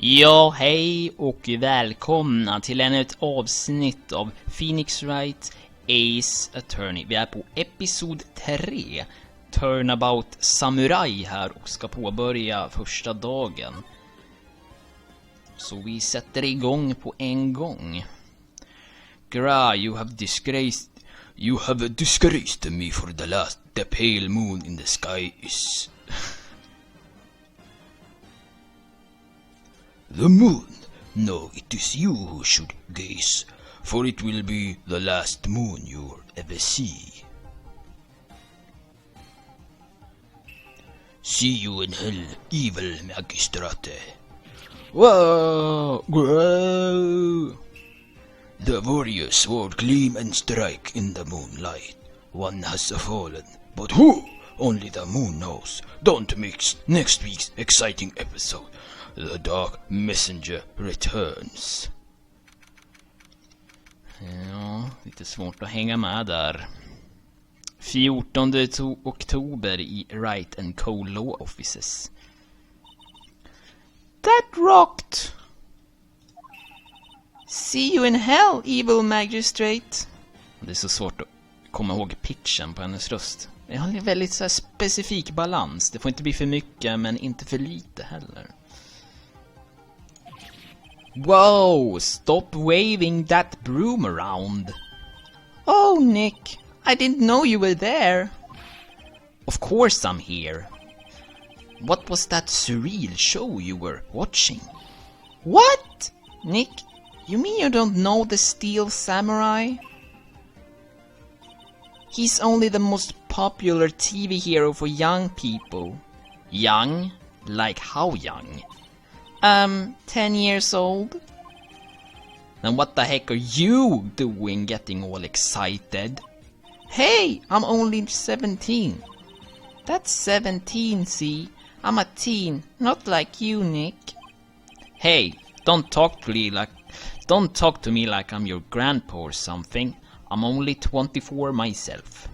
Ja, hej och välkomna till ännu ett avsnitt av Phoenix Wright, Ace Attorney. Vi är på episod 3, Turnabout Samurai här och ska påbörja första dagen. Så vi sätter igång på en gång. Gra, you have disgraced me for the last. The pale moon in the sky is... The moon? No, it is you who should gaze, for it will be the last moon you'll ever see. See you in hell, evil magistrate. Whoa! Whoa! The warriors sword gleam and strike in the moonlight. One has fallen, but who? Only the moon knows. Don't mix next week's exciting episode. The Dark Messenger returns. Ja, lite svårt att hänga med där. 14 oktober i Wright & Co. Law Offices. That rocked! See you in hell, evil magistrate. Det är så svårt att komma ihåg pitchen på hennes röst. Jag har en väldigt så här specifik balans. Det får inte bli för mycket, men inte för lite heller. Whoa! Stop waving that broom around. Oh, Nick. I didn't know you were there. Of course I'm here. What was that surreal show you were watching? What? Nick, you mean you don't know the Steel Samurai? He's only the most popular TV hero for young people. Young? Like how young? 10 years old. Then what the heck are you doing getting all excited? Hey, I'm only 17. That's 17, see? I'm a teen, not like you, Nick. Hey, don't talk to me like I'm your grandpa or something. I'm only 24 myself.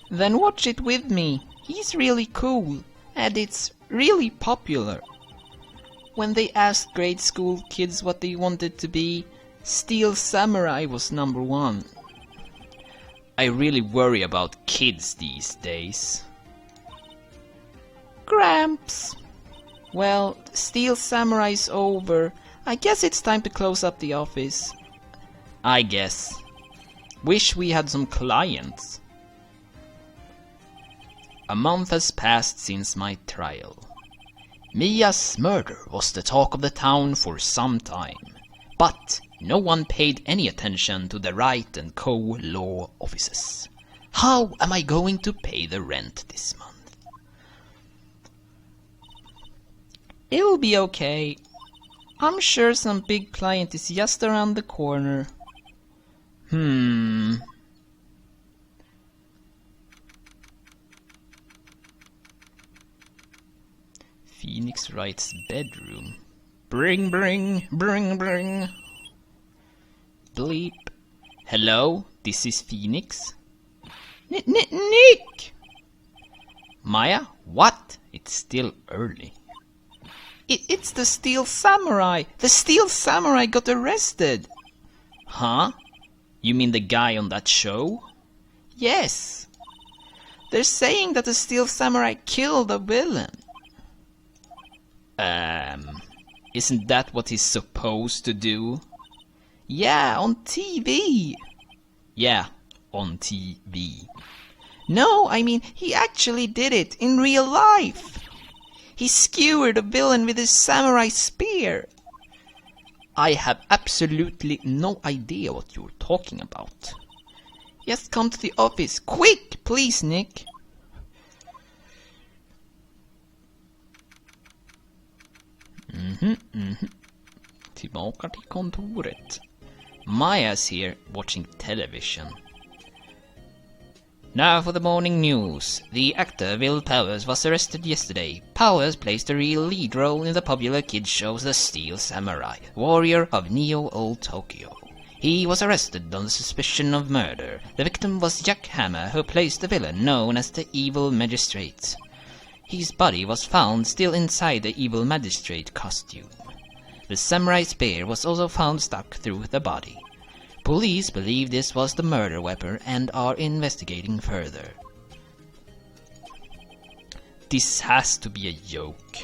Then watch it with me. He's really cool, and it's really popular. When they asked grade school kids what they wanted to be, Steel Samurai was number 1. I really worry about kids these days. Gramps. Well, Steel Samurai's over. I guess it's time to close up the office. I guess. Wish we had some clients. A month has passed since my trial. Mia's murder was the talk of the town for some time, but no one paid any attention to the Wright & Co. Law Offices. How am I going to pay the rent this month? It'll be okay. I'm sure some big client is just around the corner. Phoenix Wright's bedroom. Bring. Bleep. Hello, this is Phoenix. Nick! Maya, what? It's still early. It's the Steel Samurai. The Steel Samurai got arrested. Huh? You mean the guy on that show? Yes. They're saying that the Steel Samurai killed a villain. Isn't that what he's supposed to do? Yeah, on TV. Yeah, on TV. No, I mean, he actually did it in real life. He skewered a villain with his samurai spear. I have absolutely no idea what you're talking about. Just come to the office. Quick, please, Nick. Tillbaka till kontoret. Maya's here watching television. Now for the morning news. The actor Will Powers was arrested yesterday. Powers plays the real lead role in the popular kids show The Steel Samurai, Warrior of Neo-Old Tokyo. He was arrested on suspicion of murder. The victim was Jack Hammer, who plays the villain known as the Evil Magistrate. His body was found still inside the evil magistrate costume. The samurai spear was also found stuck through the body. Police believe this was the murder weapon and are investigating further. This has to be a joke.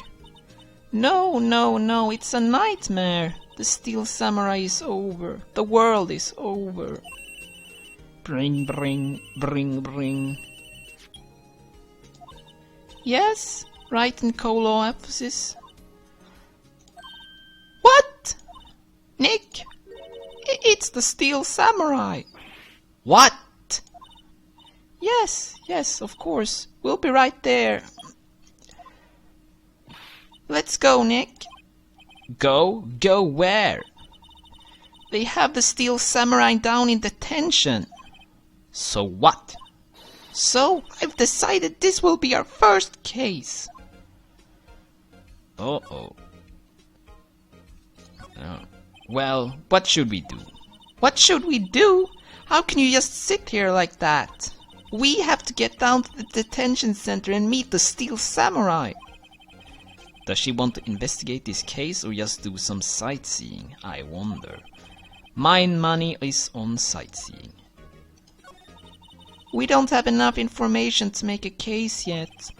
No, no, no, it's a nightmare. The steel samurai is over. The world is over. Bring, bring, bring, bring. Yes, right in Colo-emphasis. What? Nick? It's the steel samurai. What? Yes, yes, of course. We'll be right there. Let's go, Nick. Go? Go where? They have the steel samurai down in detention. So what? So, I've decided this will be our first case. Uh-oh. Well, what should we do? What should we do? How can you just sit here like that? We have to get down to the detention center and meet the steel samurai. Does she want to investigate this case or just do some sightseeing? I wonder. My money is on sightseeing. We don't have enough information to make a case yet.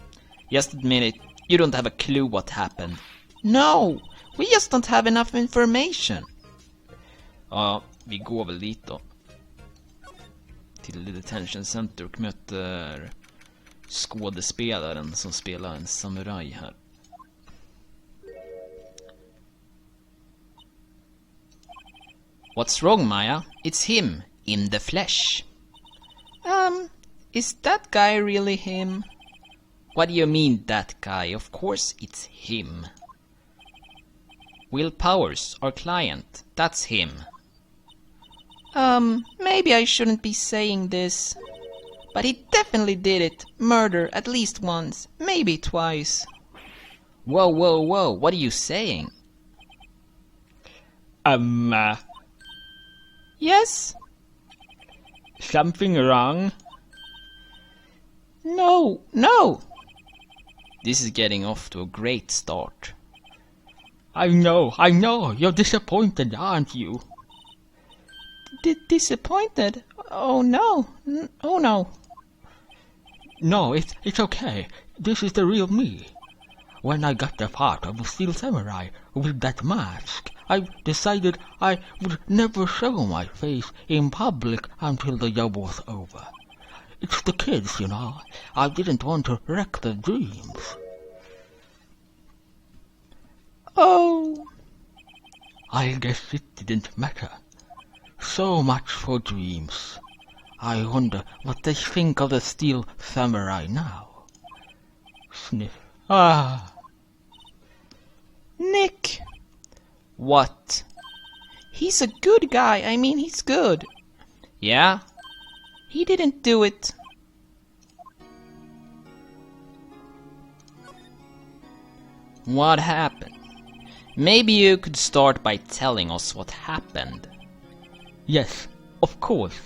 Just admit it, you don't have a clue what happened. No, we just don't have enough information. Ja, vi går väl dit då. Till The Detention Center och möter skådespelaren som spelar en samuraj här. What's wrong, Maya? It's him, in the flesh. Is that guy really him? What do you mean, that guy? Of course it's him. Will Powers, our client, that's him. Maybe I shouldn't be saying this. But he definitely did it. Murder, at least once, maybe twice. Whoa, whoa, whoa, what are you saying? Yes? Something wrong? No, no! This is getting off to a great start. I know, you're disappointed, aren't you? Disappointed? Oh no, oh no. No, it's okay. This is the real me. When I got the part of the Steel Samurai with that mask, I decided I would never show my face in public until the job was over. It's the kids, you know. I didn't want to wreck their dreams. Oh. I guess it didn't matter. So much for dreams. I wonder what they think of the Steel Samurai now. Sniff. Ah. Nick. What? He's a good guy. I mean, he's good. Yeah? He didn't do it. What happened? Maybe you could start by telling us what happened. Yes, of course.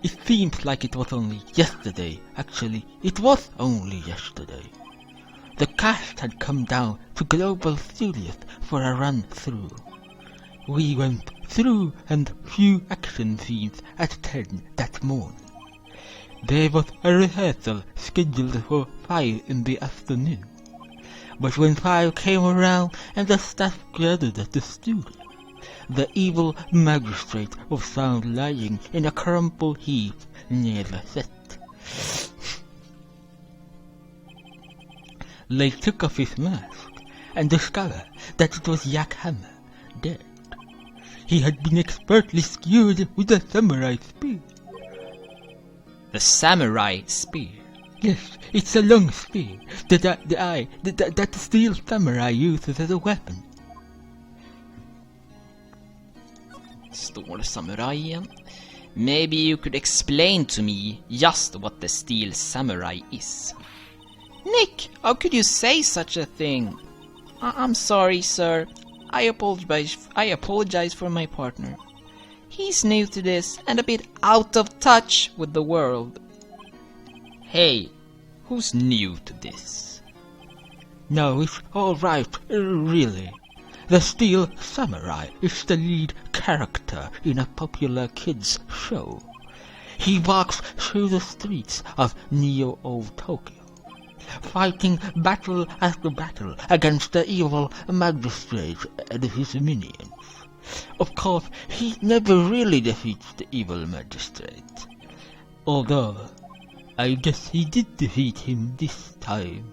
It seems like it was only yesterday. Actually, it was only yesterday. The cast had come down to Global Studios for a run-through. We went through and few action scenes at 10 that morning. There was a rehearsal scheduled for 5 in the afternoon. But when 5 came around and the staff gathered at the studio, the evil magistrate was found lying in a crumpled heap near the set. They took off his mask and discovered that it was Jack Hammer, dead. He had been expertly skewered with a samurai spear. The samurai spear? Yes, it's a long spear that the steel samurai uses as a weapon. Står samurajen. Maybe you could explain to me just what the steel samurai is. Nick, how could you say such a thing? I'm sorry, sir. I apologize for my partner. He's new to this and a bit out of touch with the world. Hey, who's new to this? No, it's alright, really. The Steel Samurai is the lead character in a popular kids show. He walks through the streets of Neo-Old Tokyo, fighting battle after battle against the evil magistrate and his minions. Of course, he never really defeats the evil magistrate. Although, I guess he did defeat him this time.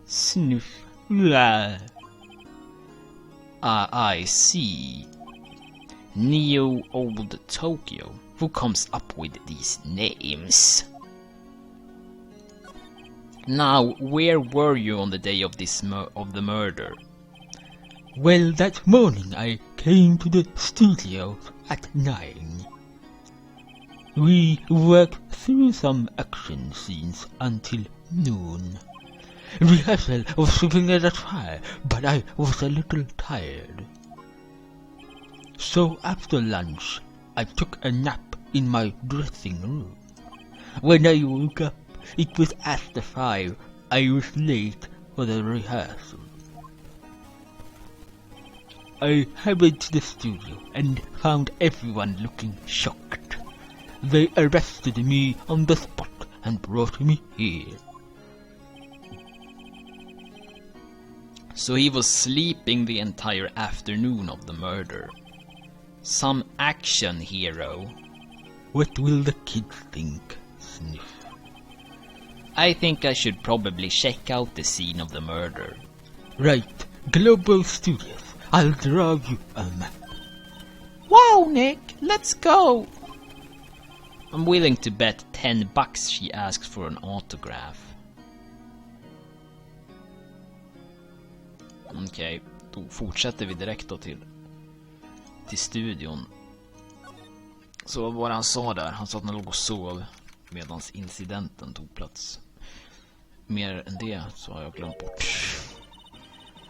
Sniff. Blah. I see. Neo-Old Tokyo. Who comes up with these names? Now, where were you on the day of the murder? Well, that morning I came to the studio at 9. We worked through some action scenes until noon. Rehearsal was sweeping at a trial, but I was a little tired. So after lunch, I took a nap in my dressing room. When I woke up, it was after 5. I was late for the rehearsal. I hurried to the studio and found everyone looking shocked. They arrested me on the spot and brought me here. So he was sleeping the entire afternoon of the murder. Some action hero. What will the kids think? Sniff. I think I should probably check out the scene of the murder. Right, Global Studios. I'll draw you a map. Wow, Nick, let's go! I'm willing to bet $10 she asks for an autograph. Okej, då fortsätter vi direkt då till studion. Så vad var det han sa där? Han sa att han låg och sov medan incidenten tog plats. Mer än det så har jag glömt bort.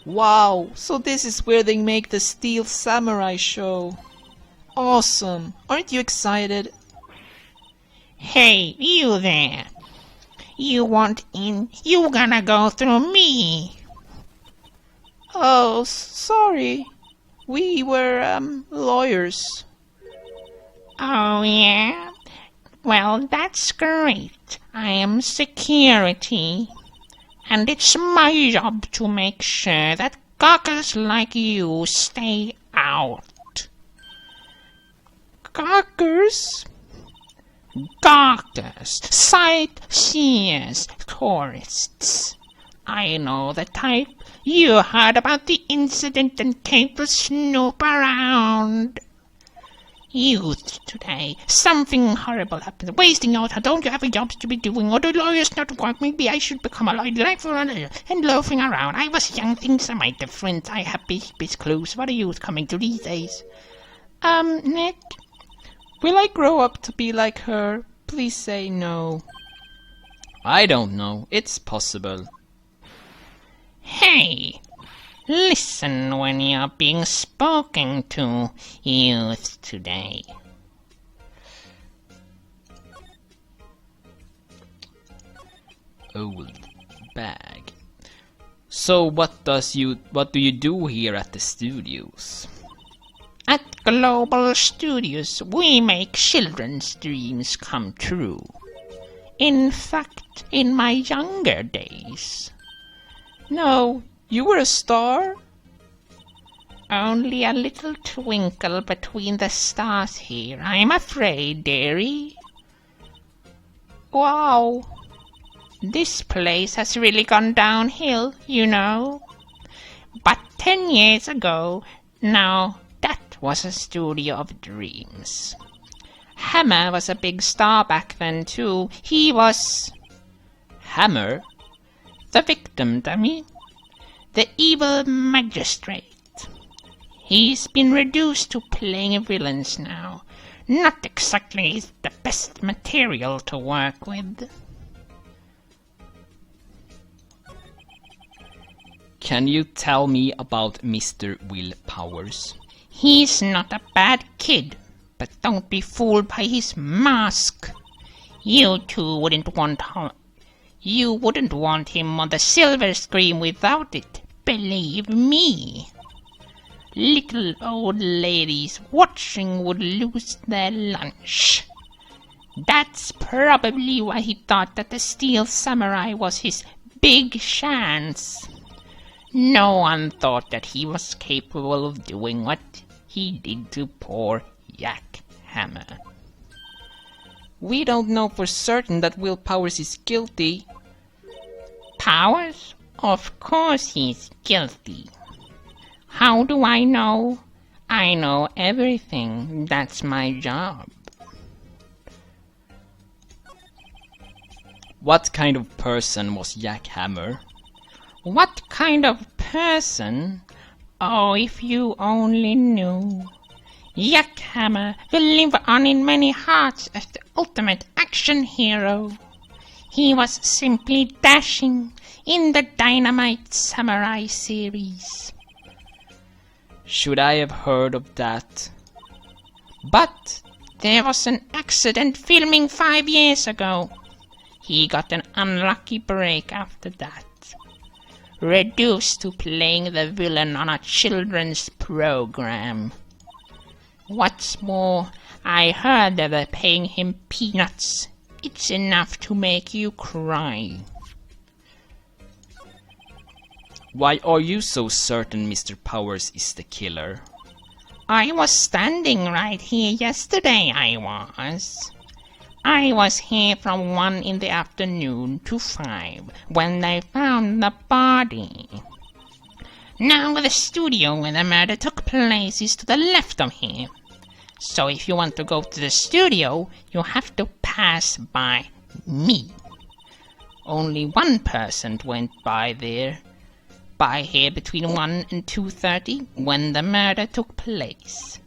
Wow, so this is where they make the Steel Samurai show. Awesome. Aren't you excited? Hey, you there. You want in? You gonna go through me. Oh, sorry. We were, lawyers. Oh, yeah? Well, that's great. I am security. And it's my job to make sure that gawkers like you stay out. Gawkers? Gawkers, sightseers, tourists. I know the type. You heard about the incident and came to snoop around. Youth today, something horrible happened. Wasting your time. Don't you have a job to be doing? Or do lawyers not work? Maybe I should become a lawyer and loafing around. I was young, things are my different. I have big clues. What are youth coming to these days? Nick, will I grow up to be like her? Please say no. I don't know. It's possible. Hey, listen when you're being spoken to, youth today. Old bag. So what do you do here at the studios? At Global Studios, we make children's dreams come true. In fact, in my younger days. No, you were a star? Only a little twinkle between the stars here, I'm afraid, dearie. Wow. This place has really gone downhill, you know. But 10 years ago, now that was a studio of dreams. Hammer was a big star back then too. He was... Hammer? The victim, dummy. The evil magistrate. He's been reduced to playing villains now. Not exactly the best material to work with. Can you tell me about Mr. Will Powers? He's not a bad kid, but don't be fooled by his mask. You two wouldn't want You wouldn't want him on the silver screen without it, believe me. Little old ladies watching would lose their lunch. That's probably why he thought that the Steel Samurai was his big chance. No one thought that he was capable of doing what he did to poor Jack Hammer. We don't know for certain that Will Powers is guilty. Powers? Of course he's guilty. How do I know? I know everything. That's my job. What kind of person was Jack Hammer? What kind of person? Oh, if you only knew. Jack Hammer will live on in many hearts as the ultimate action hero. He was simply dashing in the Dynamite Samurai series. Should I have heard of that? But there was an accident filming 5 years ago. He got an unlucky break after that. Reduced to playing the villain on a children's program. What's more, I heard that they're paying him peanuts. It's enough to make you cry. Why are you so certain Mr. Powers is the killer? I was standing right here yesterday, I was. I was here from 1 in the afternoon to 5 when they found the body. Now the studio where the murder took place is to the left of here. So if you want to go to the studio, you have to pass by me. Only one person went by here between 1 and 2:30 when the murder took place.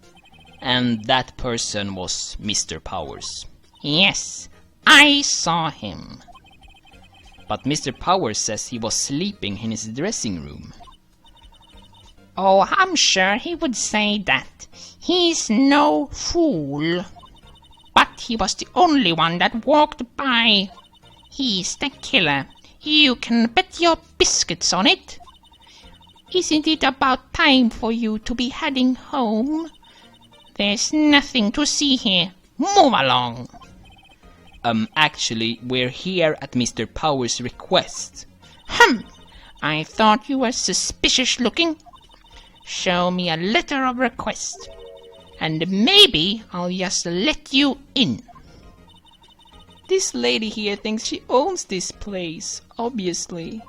And that person was Mr. Powers. Yes, I saw him. But Mr. Powers says he was sleeping in his dressing room. Oh, I'm sure he would say that. He's no fool. But he was the only one that walked by. He's the killer. You can bet your biscuits on it. Isn't it about time for you to be heading home? There's nothing to see here. Move along. Actually, we're here at Mr. Powers' request. I thought you were suspicious looking. Show me a letter of request, and maybe I'll just let you in. This lady here thinks she owns this place, obviously.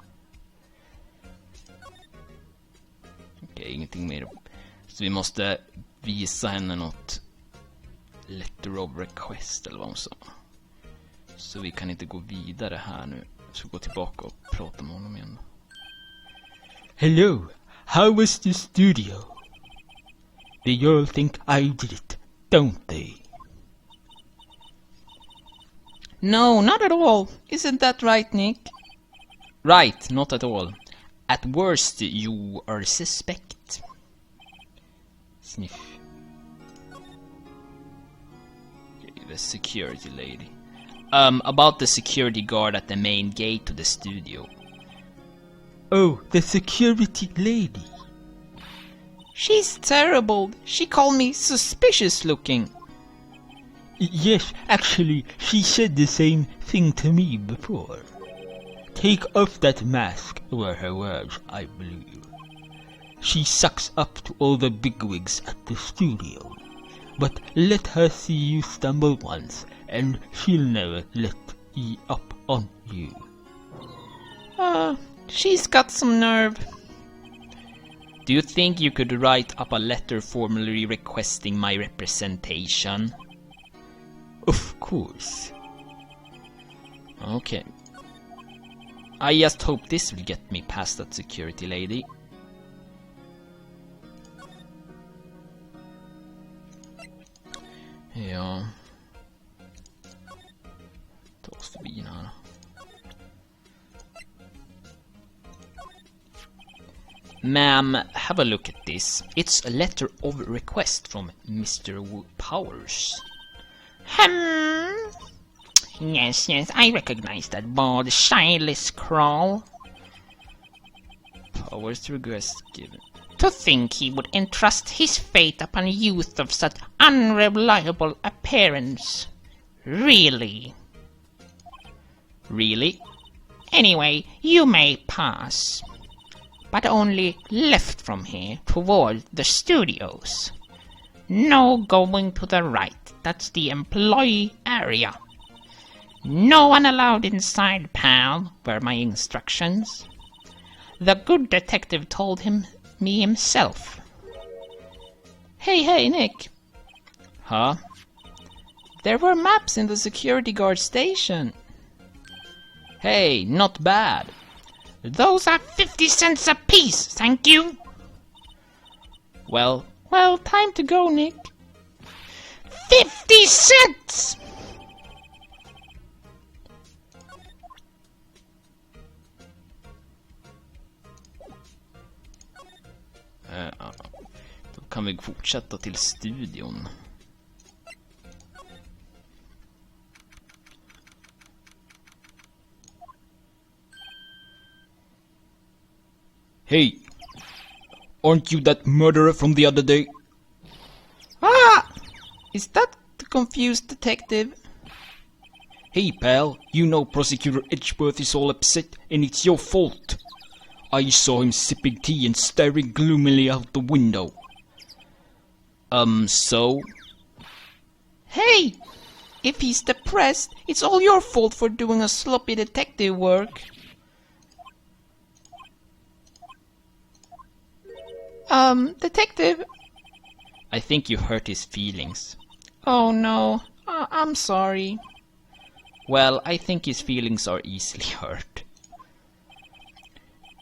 Okej, ingenting mer. Så vi måste visa henne något letter of request eller vad hon sa. Så vi kan inte gå vidare här nu. Så gå tillbaka och prata med honom igen. Hello, how was the studio? They all think I did it, don't they? No, not at all. Isn't that right, Nick? Right, not at all. At worst, you are suspect. Sniff. Okay, the security lady. About the security guard at the main gate to the studio. Oh, the security lady. She's terrible. She called me suspicious looking. Yes, actually, she said the same thing to me before. Take off that mask, were her words, I believe. She sucks up to all the bigwigs at the studio. But let her see you stumble once, and she'll never let up on you. She's got some nerve. Do you think you could write up a letter formally requesting my representation? Of course. Okay. I just hope this will get me past that security lady. Ja. Ta oss förbi den här. Ma'am, have a look at this. It's a letter of request from Mr. Powers. Yes, I recognize that bald, shyless crawl. Powers to regress given. To think he would entrust his fate upon youth of such unreliable appearance. Really? Really? Anyway, you may pass. But only left from here toward the studios. No going to the right, that's the employee area. No one allowed inside, pal, were my instructions. The good detective told me himself. Hey, Nick. Huh? There were maps in the security guard station. Hey, not bad. Those are 50 cents apiece, thank you. Well, time to go, Nick. 50 cents! Då kan vi fortsätta till studion. Hey, aren't you that murderer from the other day? Ah! Is that the confused detective? Hey pal, you know Prosecutor Edgeworth is all upset and it's your fault. I saw him sipping tea and staring gloomily out the window. So? Hey! If he's depressed, it's all your fault for doing a sloppy detective work. Detective? I think you hurt his feelings. Oh no, I'm sorry. Well, I think his feelings are easily hurt.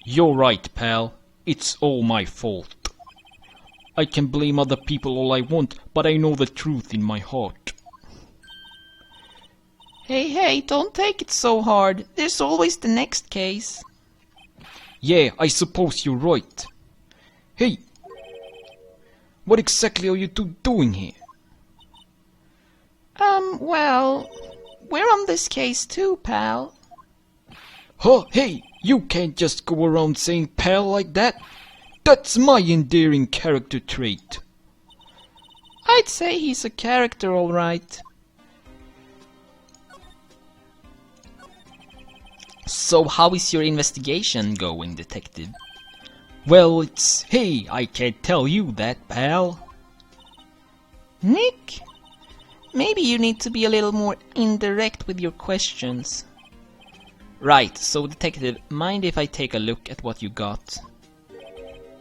You're right, pal. It's all my fault. I can blame other people all I want, but I know the truth in my heart. Hey, don't take it so hard. There's always the next case. Yeah, I suppose you're right. Hey, what exactly are you two doing here? Well, we're on this case too, pal. Huh, hey, you can't just go around saying pal like that. That's my endearing character trait. I'd say he's a character, all right. So how is your investigation going, detective? Well, hey, I can't tell you that, pal. Nick? Maybe you need to be a little more indirect with your questions. Right, so detective, mind if I take a look at what you got?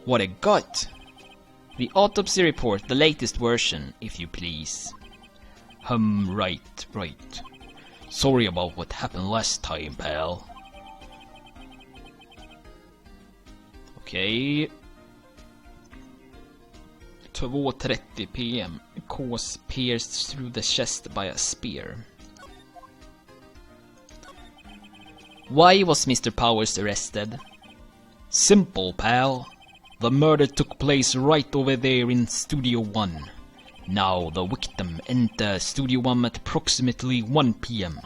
What I got? The autopsy report, the latest version, if you please. Right. Sorry about what happened last time, pal. Okay. 2:30 p.m. Cause pierced through the chest by a spear. Why was Mr. Powers arrested? Simple, pal. The murder took place right over there in Studio 1. Now the victim entered Studio 1 at approximately 1 p.m.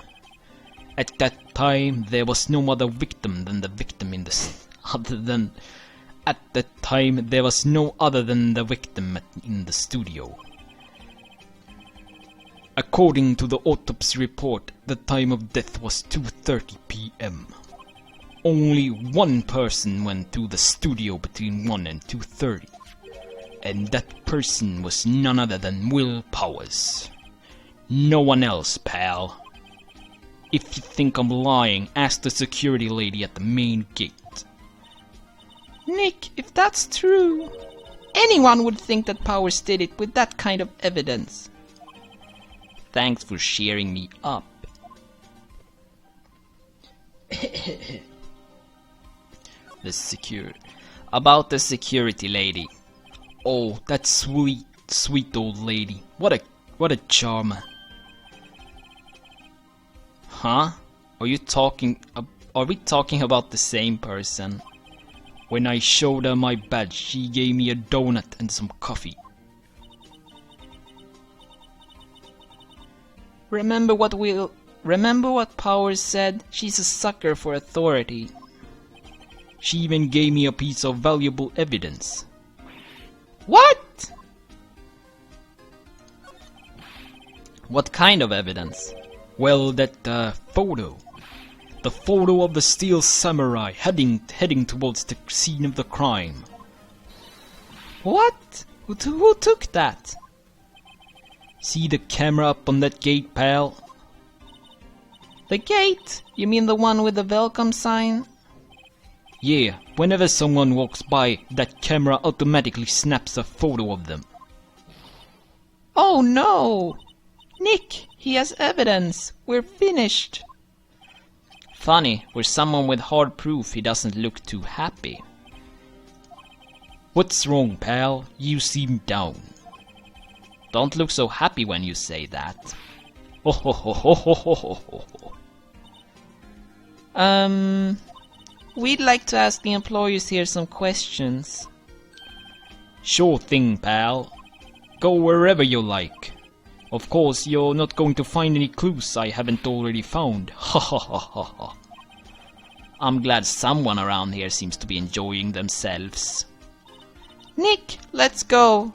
At that time, there was no other victim than the victim in the At that time, there was no other than the victim in the studio. According to the autopsy report, the time of death was 2:30 p.m. Only one person went to the studio between 1 and 2:30. And that person was none other than Will Powers. No one else, pal. If you think I'm lying, ask the security lady at the main gate. Nick, if that's true, anyone would think that Powers did it with that kind of evidence. Thanks for cheering me up. About the security lady. Oh, that sweet old lady. What a charmer. Huh? Are we talking about the same person? When I showed her my badge, she gave me a donut and some coffee. Remember what Will Remember what Powers said? She's a sucker for authority. She even gave me a piece of valuable evidence. What? What kind of evidence? Well, that photo. The photo of the steel samurai heading towards the scene of the crime. What? Who took that? See the camera up on that gate, pal? The gate? You mean the one with the welcome sign? Yeah, whenever someone walks by, that camera automatically snaps a photo of them. Oh no! Nick, he has evidence. We're finished. Funny, for someone with hard proof, he doesn't look too happy. What's wrong, pal? You seem down. Don't look so happy when you say that. Ho ho ho ho ho ho ho ho. We'd like to ask the employers here some questions. Sure thing, pal. Go wherever you like. Of course, you're not going to find any clues I haven't already found. Ha ha ha ha ha. I'm glad someone around here seems to be enjoying themselves. Nick, let's go.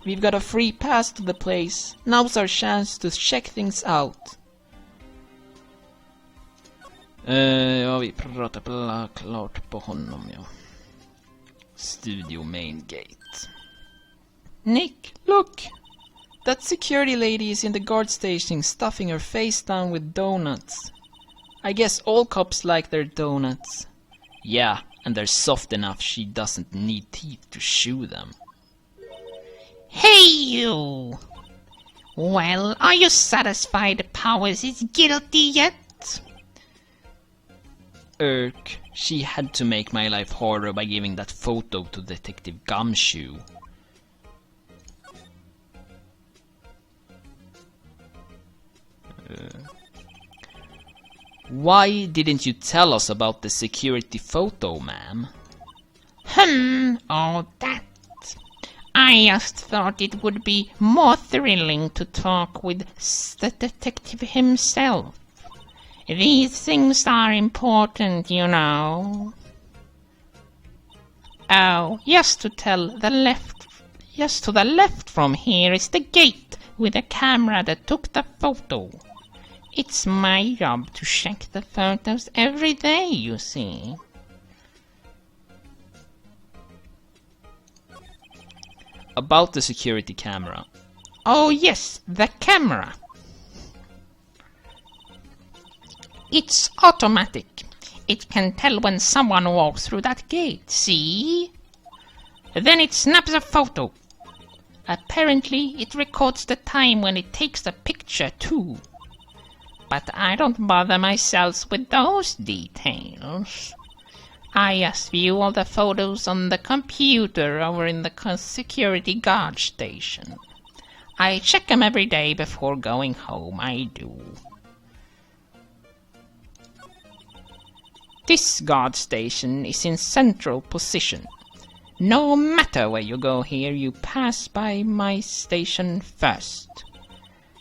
We've got a free pass to the place. Now's our chance to check things out. Ja, vi pratar klart på honom, ja. Studio main gate. Nick, look! That security lady is in the guard station stuffing her face down with donuts. I guess all cops like their donuts. Yeah, and they're soft enough she doesn't need teeth to chew them. Hey, you! Well, are you satisfied Powers is guilty yet? She had to make my life harder by giving that photo to Detective Gumshoe. Why didn't you tell us about the security photo, ma'am? Oh, that. I just thought it would be more thrilling to talk with the detective himself. These things are important, you know. Oh, just to the left from here is the gate with the camera that took the photo. It's my job to check the photos every day, you see. About the security camera. Oh yes, the camera. It's automatic. It can tell when someone walks through that gate, see? Then it snaps a photo. Apparently, it records the time when it takes the picture too. But I don't bother myself with those details. I just view all the photos on the computer over in the security guard station. I check them every day before going home, I do. This guard station is in central position. No matter where you go here, you pass by my station first.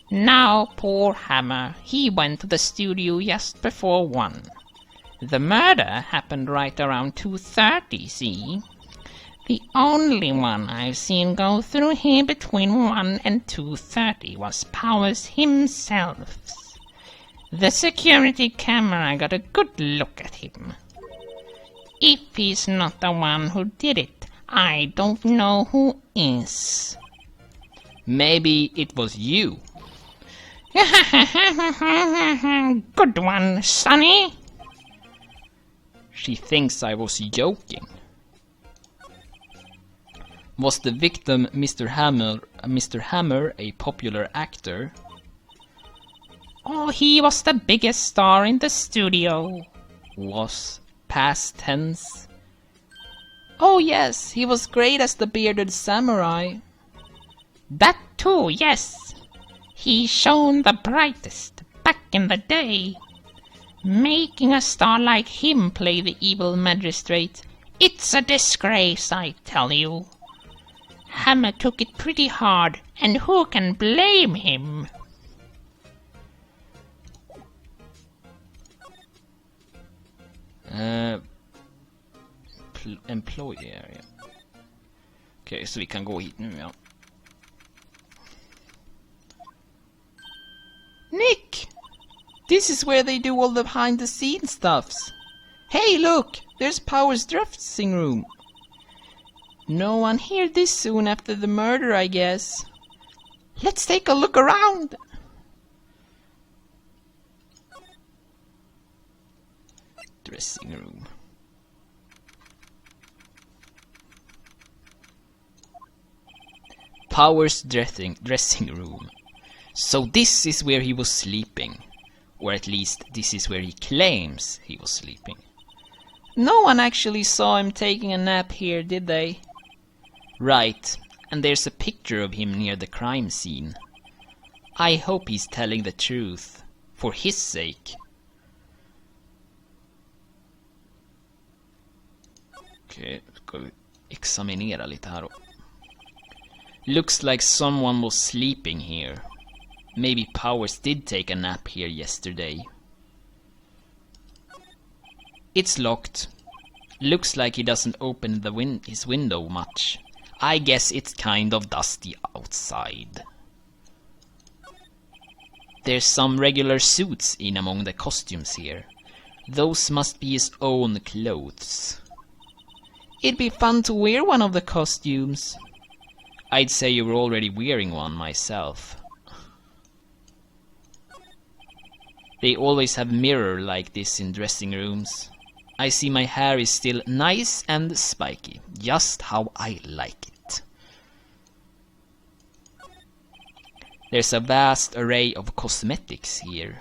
Now, poor Hammer, he went to the studio just before 1. The murder happened right around 2:30, see? The only one I've seen go through here between 1 and 2:30 was Powers himself. The security camera got a good look at him. If he's not the one who did it, I don't know who is. Maybe it was you. Good one, Sonny. She thinks I was joking. Was the victim Mr. Hammer a popular actor? Oh, he was the biggest star in the studio. Was past tense? Oh yes, he was great as the bearded samurai. That too, yes. He shone the brightest back in the day. Making a star like him play the evil magistrate, it's a disgrace, I tell you. Hammer took it pretty hard, and who can blame him? Employee area. Okej, så vi kan gå hit nu, ja. Nick! This is where they do all the behind-the-scenes stuffs. Hey, look! There's Power's dressing room. No one here this soon after the murder, I guess. Let's take a look around! Dressing room. Power's dressing room. So this is where he was sleeping. Or at least this is where he claims he was sleeping. No one actually saw him taking a nap here, did they? Right, and there's a picture of him near the crime scene. I hope he's telling the truth, for his sake. Okej, ska vi examinera lite här då. Looks like someone was sleeping here. Maybe Powers did take a nap here yesterday. It's locked. Looks like he doesn't open his window much. I guess it's kind of dusty outside. There's some regular suits in among the costumes here. Those must be his own clothes. It'd be fun to wear one of the costumes. I'd say you were already wearing one myself. They always have mirror like this in dressing rooms. I see my hair is still nice and spiky, just how I like it. There's a vast array of cosmetics here.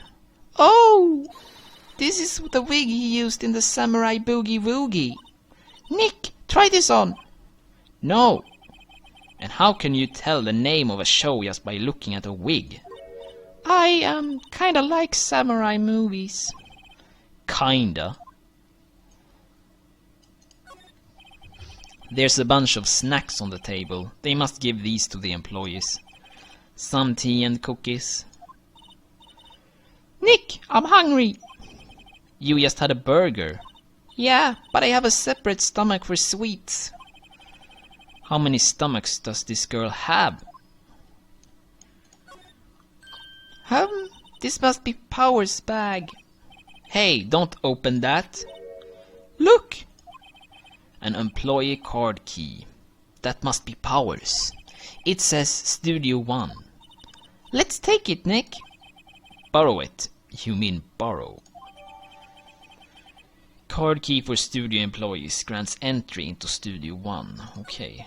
Oh! This is the wig he used in the Samurai Boogie Woogie. Nick, try this on! No! And how can you tell the name of a show just by looking at a wig? I, kinda like samurai movies. Kinda. There's a bunch of snacks on the table. They must give these to the employees. Some tea and cookies. Nick, I'm hungry. You just had a burger. Yeah, but I have a separate stomach for sweets. How many stomachs does this girl have? This must be Power's bag. Hey, don't open that. Look! An employee card key. That must be Power's. It says Studio 1. Let's take it, Nick. Borrow it. You mean borrow. Card key for studio employees grants entry into Studio 1. Okej.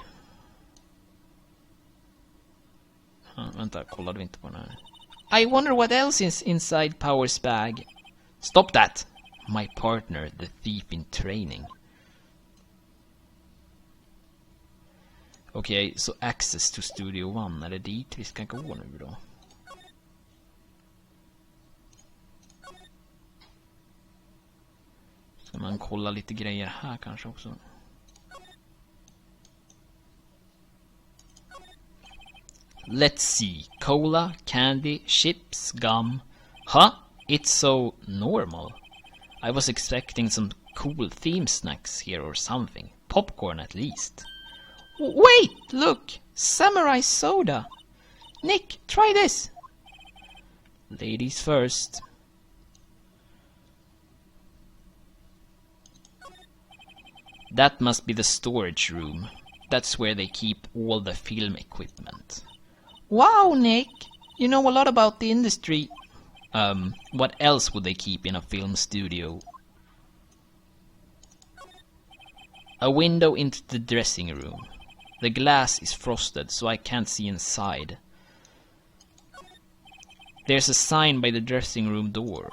Vänta, kollade vi inte på den här? I wonder what else is inside Power's bag. Stop that! My partner, the thief in training. Okej, så access to Studio 1. Är det dit vi ska gå nu då? Ska man kolla lite grejer här kanske också? Let's see. Cola, candy, chips, gum. Huh? It's so normal. I was expecting some cool theme snacks here or something. Popcorn at least. Wait! Look! Samurai soda! Nick, try this! Ladies first. That must be the storage room. That's where they keep all the film equipment. Wow, Nick! You know a lot about the industry. What else would they keep in a film studio? A window into the dressing room. The glass is frosted, so I can't see inside. There's a sign by the dressing room door.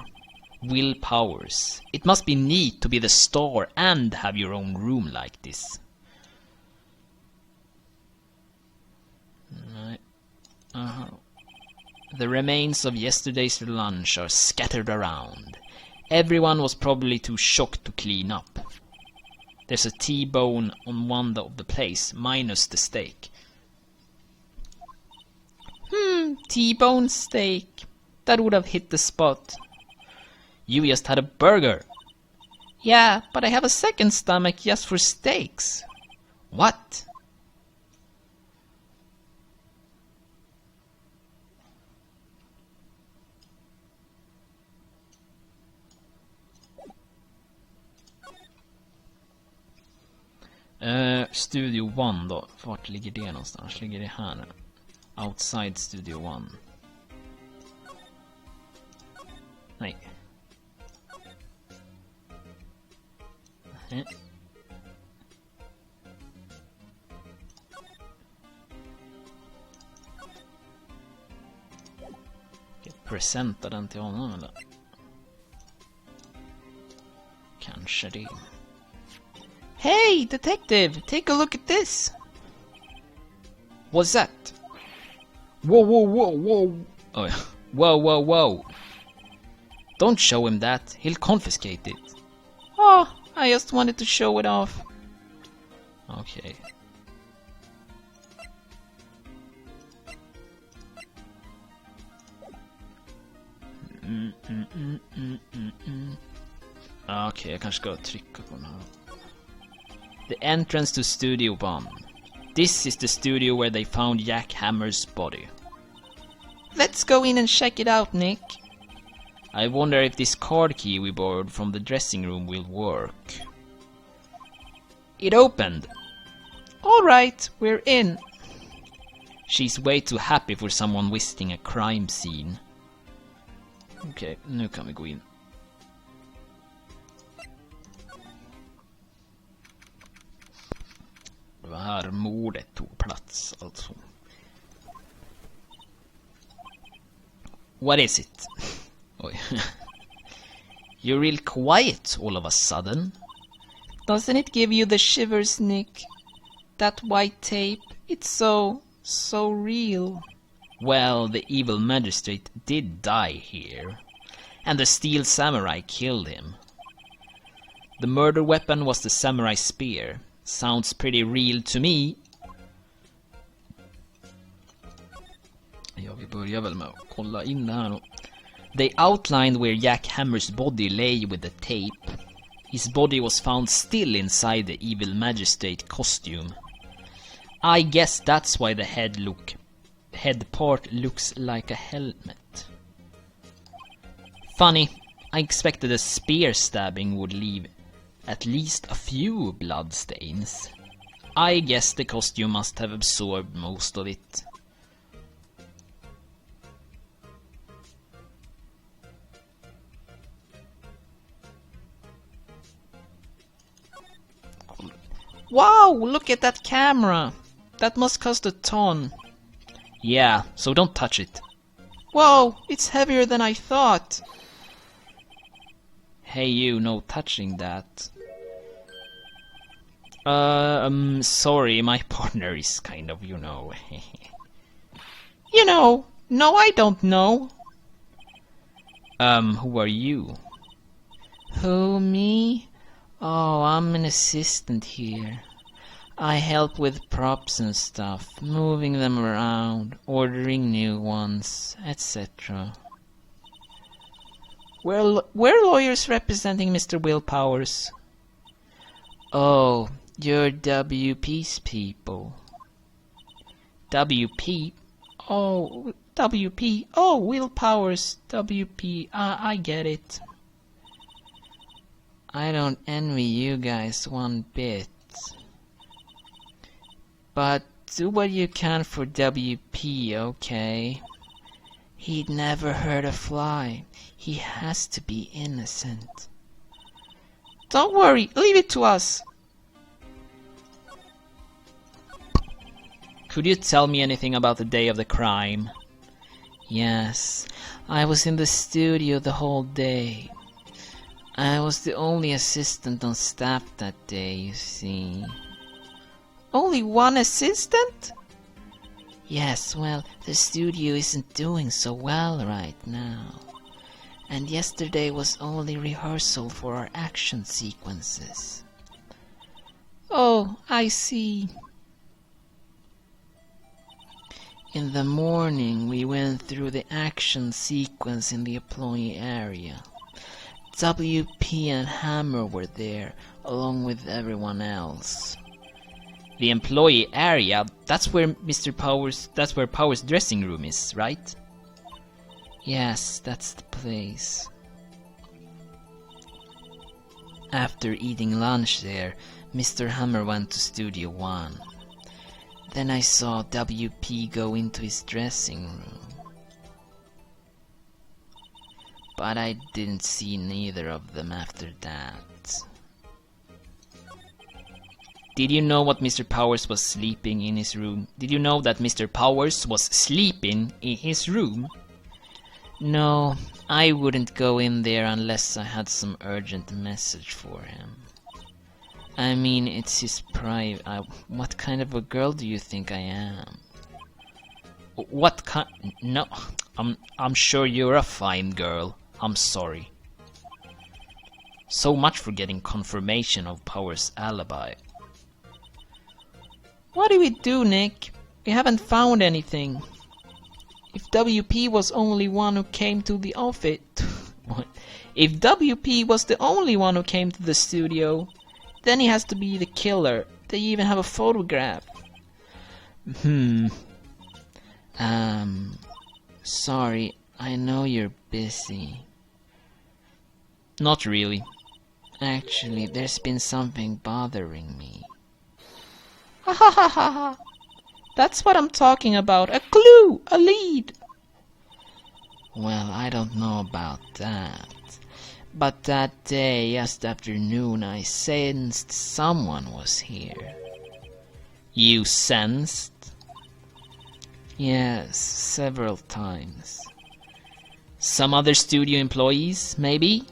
Will Powers. It must be neat to be the star and have your own room like this. The remains of yesterday's lunch are scattered around. Everyone was probably too shocked to clean up. There's a T-bone on one of the plates, minus the steak. T-bone steak. That would have hit the spot. You just had a burger. Yeah, but I have a second stomach just for steaks. What? Studio 1 då. Vart ligger det någonstans? Ligger det här nu? Outside Studio 1. Nej. Nej. Presenta den till honom eller? Kanske det. Hey, detective! Take a look at this! What's that? Whoa, whoa, whoa, whoa! Oh, yeah. Whoa, whoa, whoa! Don't show him that. He'll confiscate it. Oh, I just wanted to show it off. Okay. Okej, jag kanske ska trycka på den här. The entrance to Studio 1. This is the studio where they found Jack Hammer's body. Let's go in and check it out, Nick. I wonder if this card key we borrowed from the dressing room will work. It opened. All right, we're in. She's way too happy for someone visiting a crime scene. Okej, nu kan vi gå in. Det var här mordet tog plats, alltså. What is it? Oj. You're real quiet all of a sudden. Doesn't it give you the shivers, Nick? That white tape, it's so real. Well, the evil magistrate did die here, and the steel samurai killed him. The murder weapon was the samurai spear. Sounds pretty real to me. Ja, vi börjar väl med att kolla in det här då. They outlined where Jack Hammer's body lay with the tape. His body was found still inside the evil magistrate costume. I guess that's why the head part looks like a helmet. Funny, I expected a spear stabbing would leave at least a few blood stains. I guess the costume must have absorbed most of it. Wow, look at that camera! That must cost a ton. Yeah, so don't touch it. Whoa, it's heavier than I thought. Hey you, no touching that. Sorry, my partner is kind of, you know. You know, no I don't know. Who are you? Who, me? Oh, I'm an assistant here. I help with props and stuff, moving them around, ordering new ones, etc. We're lawyers representing Mr. Will Powers. Oh, you're WP's people. WP? Oh, WP. Oh, Will Powers. WP. I get it. I don't envy you guys one bit. But do what you can for WP, okay? He'd never hurt a fly. He has to be innocent. Don't worry, leave it to us. Could you tell me anything about the day of the crime? Yes, I was in the studio the whole day. I was the only assistant on staff that day, you see. Only one assistant? Yes, well, the studio isn't doing so well right now. And yesterday was only rehearsal for our action sequences. Oh, I see. In the morning we went through the action sequence in the employee area. WP and Hammer were there, along with everyone else. The employee area, that's where Power's dressing room is, right? Yes, that's the place. After eating lunch there, Mr. Hammer went to Studio 1. Then I saw WP go into his dressing room. But I didn't see neither of them after that. Did you know what Mr. Powers was sleeping in his room? Did you know that Mr. Powers was sleeping in his room? No, I wouldn't go in there unless I had some urgent message for him. I mean, it's his private... what kind of a girl do you think I am? What kind... No, I'm sure you're a fine girl. I'm sorry. So much for getting confirmation of Power's alibi. What do we do, Nick? We haven't found anything. If WP was only one who came to the office... What? If WP was the only one who came to the studio, then he has to be the killer. They even have a photograph. Sorry, I know you're busy. Not really. Actually, there's been something bothering me. Ha ha ha ha ha! That's what I'm talking about. A clue! A lead! Well, I don't know about that. But that day, just after noon, I sensed someone was here. You sensed? Yes, several times. Some other studio employees, maybe?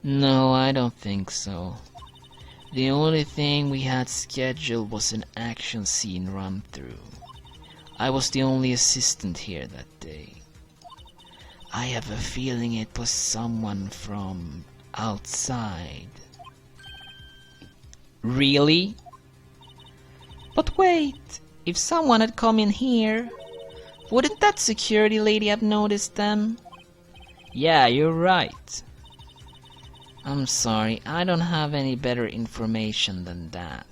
No, I don't think so. The only thing we had scheduled was an action scene run-through. I was the only assistant here that day. I have a feeling it was someone from outside. Really? But wait, if someone had come in here, wouldn't that security lady have noticed them? Yeah, you're right. I'm sorry, I don't have any better information than that.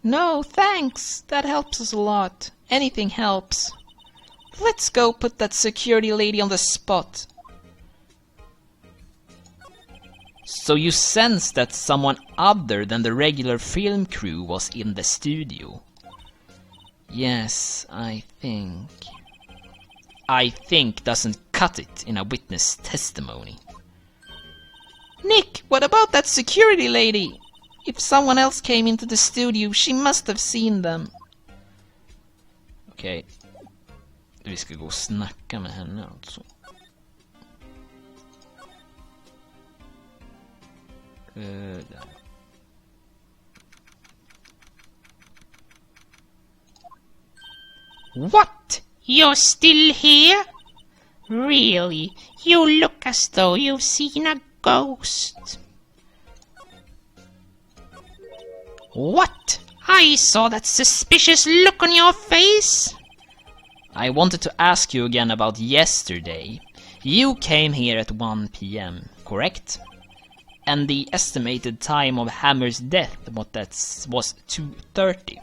No, thanks. That helps us a lot. Anything helps. Let's go put that security lady on the spot. So you sensed that someone other than the regular film crew was in the studio? Yes, I think. I think doesn't cut it in a witness testimony. Nick, what about that security lady? If someone else came into the studio, she must have seen them. Okej. Vi ska gå och snacka med henne alltså. Där. What? You're still here? Really? You look as though you've seen a ghost. What? I saw that suspicious look on your face. I wanted to ask you again about yesterday. You came here at 1 p.m., correct? And the estimated time of Hammer's death was 2:30.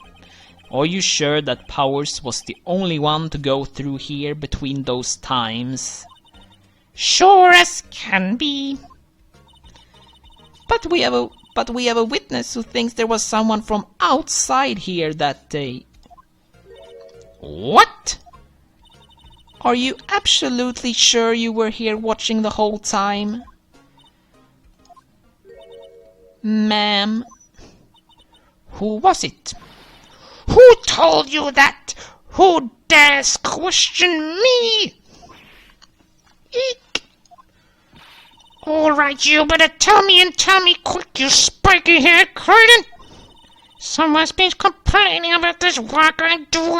Are you sure that Powers was the only one to go through here between those times? Sure as can be. But we have a witness who thinks there was someone from outside here that day. What? Are you absolutely sure you were here watching the whole time? Ma'am. Who was it? Who told you that? Who dares question me? Eek! Alright, you better tell me and tell me quick, you spiky-haired curtain! Someone's been complaining about this work I do,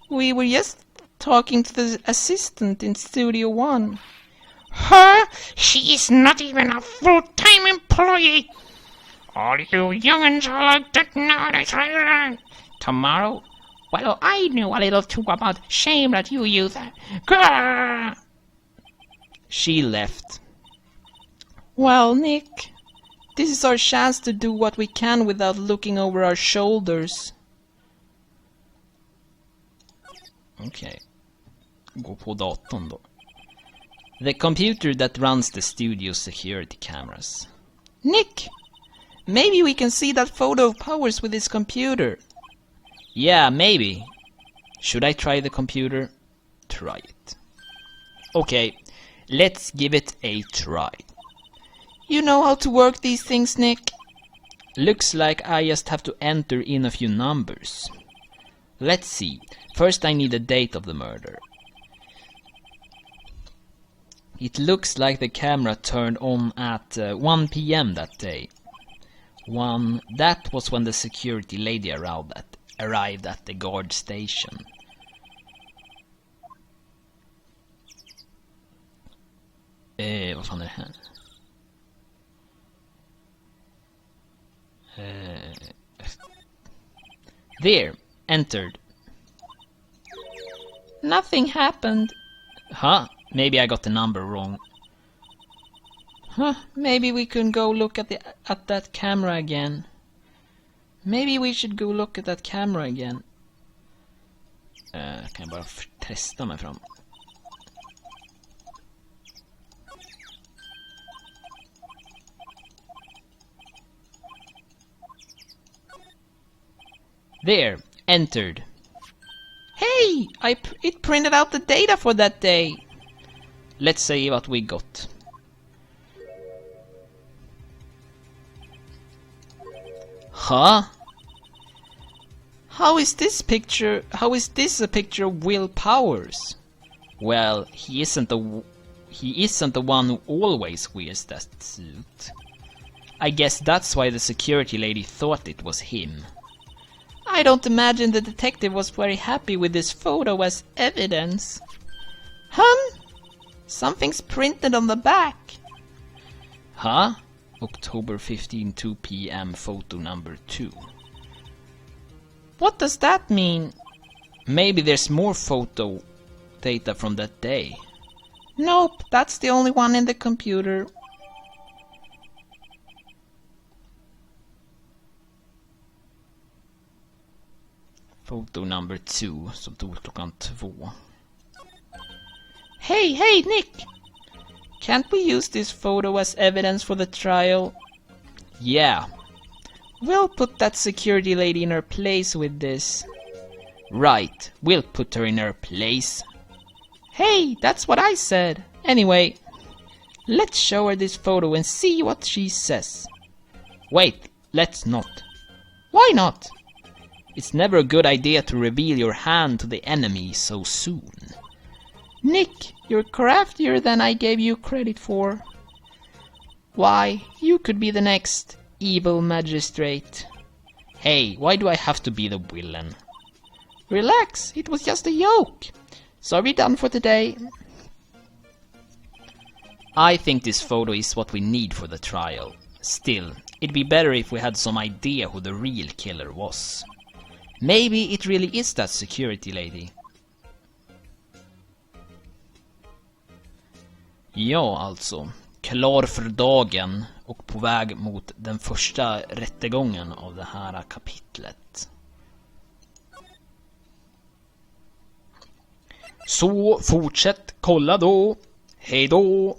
We were just talking to the assistant in Studio 1. Her? She is not even a full-time employee! All you young'uns are like that nowadays. Tomorrow? Well, I knew a little too about shame that you use that. Grrr! She left. Well, Nick, this is our chance to do what we can without looking over our shoulders. Okej. Gå på datorn då. The computer that runs the studio's security cameras. Nick, maybe we can see that photo of Powers with his computer. Yeah, maybe. Should I try the computer? Try it. Okay, let's give it a try. You know how to work these things, Nick? Looks like I just have to enter in a few numbers. Let's see. First I need the date of the murder. It looks like the camera turned on at 1 p.m. that day. That was when the security lady arrived at the guard station. Vad fan är det här? There, entered. Nothing happened. Huh? Maybe I got the number wrong. Huh, maybe we can go look at that camera again. Maybe we should go look at that camera again. Kan jag bara testa mig fram. There, entered. Hey, it printed out the data for that day. Let's see what we got. Huh? How is this a picture of Will Powers? Well, he isn't the one who always wears that suit. I guess that's why the security lady thought it was him. I don't imagine the detective was very happy with this photo as evidence. Something's printed on the back. Huh? October 15, 2 p.m. photo number 2. What does that mean? Maybe there's more photo data from that day. Nope, that's the only one in the computer. Photo number 2, som tog klockan 2. Hey, Nick! Can't we use this photo as evidence for the trial? Yeah. We'll put that security lady in her place with this. Right, we'll put her in her place. Hey, that's what I said. Anyway, let's show her this photo and see what she says. Wait, let's not. Why not? It's never a good idea to reveal your hand to the enemy so soon. Nick, you're craftier than I gave you credit for. Why, you could be the next evil magistrate. Hey, why do I have to be the villain? Relax, it was just a joke. So are we done for today? I think this photo is what we need for the trial. Still, it'd be better if we had some idea who the real killer was. Maybe it really is that security lady. Ja, alltså. Klar för dagen och på väg mot den första rättegången av det här kapitlet. Så fortsätt kolla då. Hej då!